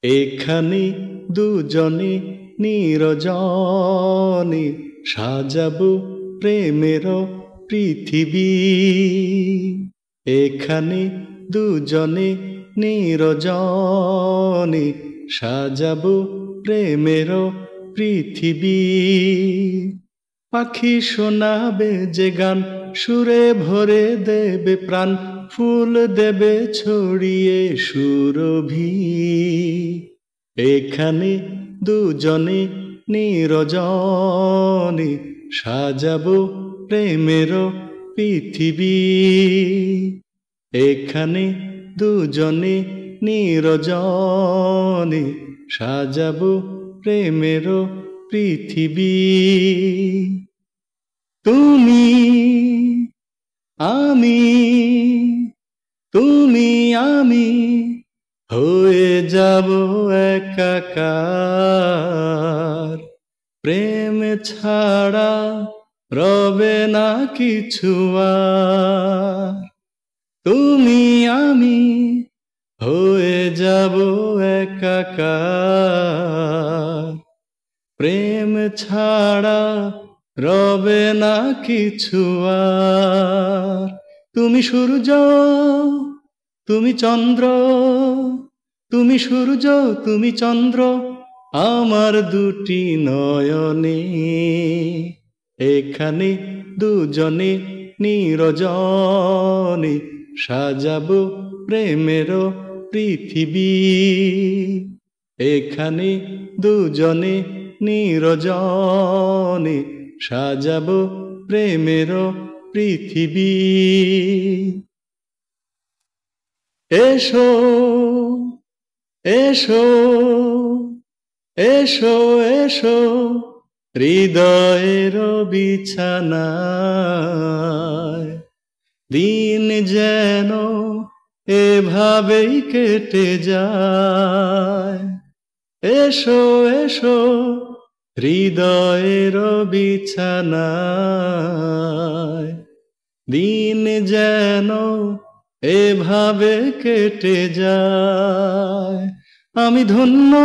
এখানে দুজনে নিরজনে সাজাবো প্রেমের পৃথিবী। এখানে দুজনে নিরজনে সাজাবো প্রেমের পৃথিবী। পাখি শোনাবে যে গান, সুরে ভরে দেবে প্রাণ, ফুল দেবে ছড়িয়ে সুরভি। এখানে দুজনে নিরজনে সাজাবো প্রেমের পৃথিবী। এখানে দুজনে নিরজনে সাজাবো প্রেমের পৃথিবী। তুমি আমি, তুমি আমি হয়ে যাব একাকার। প্রেম ছাড়া রবে না কিছু আর। তুমি আমি হয়ে যাব একাকার। প্রেম ছাড়া রবে না কিছু আর। তুমি সূর্য, তুমি চন্দ্র, তুমি সূর্য, তুমি চন্দ্র আমার দুটি নয়নে। এখানে দুজনে নিরজনে সাজাবো প্রেমের পৃথিবী। এখানে দুজনে নিরজনে সাজাবো প্রেমের পৃথিবী। এসো এসো এসো এসো হৃদয়ের বিছানায়। দিন যেন এভাবেই কেটে যায়। এসো এসো হৃদয়ের বিছানায়। দিন যেন এভাবে কেটে যায়। আমি ধন্য,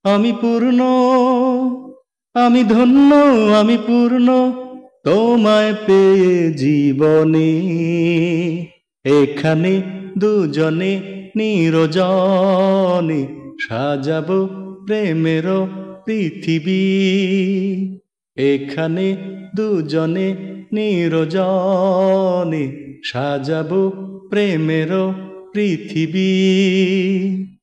আমি পূর্ণ, আমি ধন্য, আমি পূর্ণ তোমায় পেয়ে জীবনে। এখানে দুজনে নিরজনে সাজাবো প্রেমের পৃথিবী। এখানে দুজনে নিরজনে সাজাবো প্রেমের পৃথিবী।